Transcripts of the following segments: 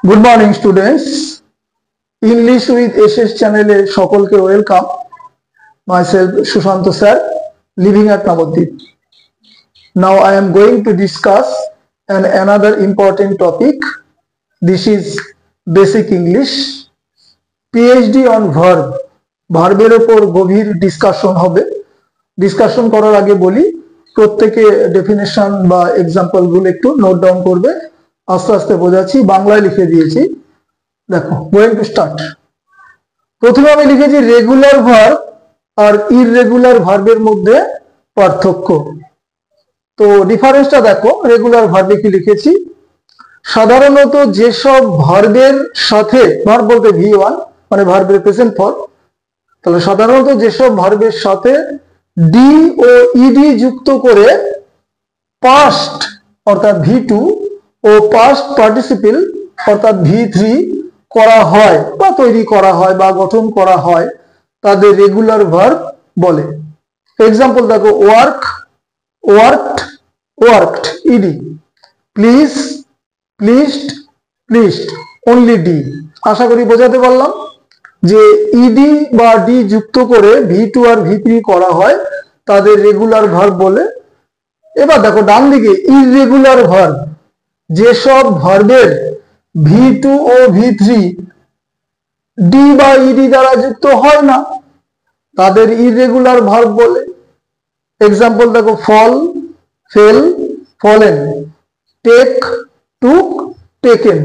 Good morning students, English with SS চ্যানেলে সকলকে welcome. Myself Sushant sir, living at Navadvip. Now I am going to discuss another important topic. This is basic English. PhD on verb. ভার্বের উপর গভীর discussion হবে। Discussion করার আগে বলি, প্রত্যেকে ডেফিনেশন বা এক্সাম্পল গুলো একটু নোট ডাউন করবে। আস্তে আস্তে বোঝাচ্ছি, বাংলায় লিখে দিয়েছি। দেখো, গোয়িং টু স্টার্ট। প্রথমে আমি লিখেছি রেগুলার ভার্ব আর ইররেগুলার ভার্বের মধ্যে পার্থক্য। তো ডিফারেন্সটা দেখো, রেগুলার ভার্বে কি লিখেছি, সাধারণত যেসব ভার্বের সাথে, ভার্ব বলতে V1 মানে ভার্বের প্রেজেন্ট ফর্ম, তাহলে সাধারণত যেসব ভার্বের সাথে ডি ও ইডি যুক্ত করে পাস্ট অর্থাৎ V2 ও পাস্ট পার্টিসিপল অর্থাৎ V3 করা হয় বা তৈরি করা হয় বা গঠন করা হয়, তাদের রেগুলার ভার্ব বলে। এক্সাম্পল দেখো, work, worked, worked, ED. Please, pleased, pleased, only D. আশা করি বোঝাতে পারলাম যে ইডি বা ডি যুক্ত করে V2 আর V3 করা হয়, তাদের রেগুলার ভার্ব বলে। এবার দেখো ডান দিকে, ইররেগুলার ভার্ব, যেসব ভার্বের V2 ও V3 ডি বা ইডি দ্বারা যুক্ত হয় না, তাদের ইররেগুলার ভার্ব বলে। এক্সাম্পল দেখো, ফল, ফেল, ফলেন, টেক, টুক, টেকেন।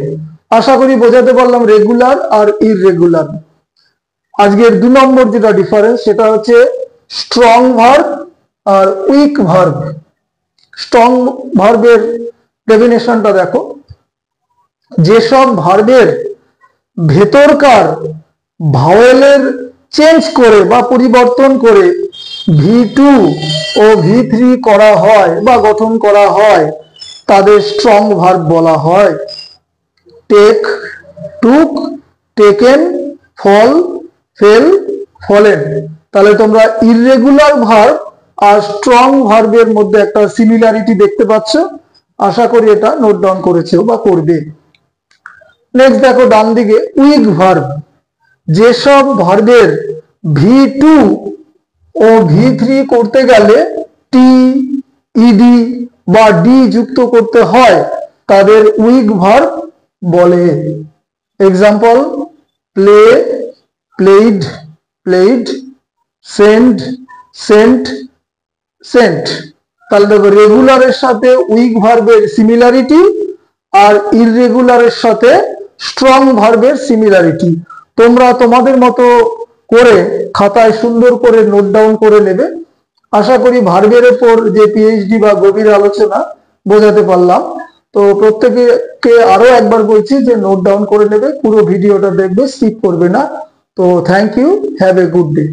আশা করি বোঝাতে পারলাম রেগুলার আর ইররেগুলার। আজকের 2 নম্বর যেটা ডিফারেন্স, সেটা হচ্ছে স্ট্রং ভার্ব আর উইক ভার্ব। স্ট্রং ভার্বের ডেফিনেশনটা দেখো, যেসব ভার্বের ভেতরকার ভাওয়েলের চেঞ্জ করে বা পরিবর্তন করে V2 ও V3 করা হয় বা গঠন করা হয়, তাদের স্ট্রং ভার্ব বলা হয়। টেক, টুক, টেকেন, ফল, ফেল, ফলেন। তাহলে তোমরা ইররেগুলার ভার্ব আর স্ট্রং ভার্বের মধ্যে একটা সিমিলারিটি দেখতে পাচ্ছ। আশা করি এটা নোট ডাউন করেছো বা করবে। নেক্সট দেখো ডান দিকে, উইক ভার্ব, যেসব ভার্বের V2 ও V3 করতে গেলে টি, ইডি বা ডি যুক্ত করতে হয়, তাদের উইক ভার্ব বলে। Example, play, played, played, send, sent, sent. তাহলে দেখো, রেগুলারের সাথে উইক ভার্বের সিমিলারিটি আর ইররেগুলারের সাথে স্ট্রং ভার্বের সিমিলারিটি। তোমরা তোমাদের মতো করে খাতায় সুন্দর করে নোট ডাউন করে নেবে। আশা করি ভার্বের উপর যে পিএইচডি বা গভীর আলোচনা বোঝাতে পারলাম। তো প্রত্যেকে আরো একবার বলছি যে নোট ডাউন করে নেবে, পুরো ভিডিওটা দেখবে, স্কিপ করবে না। তো thank you, have a good day.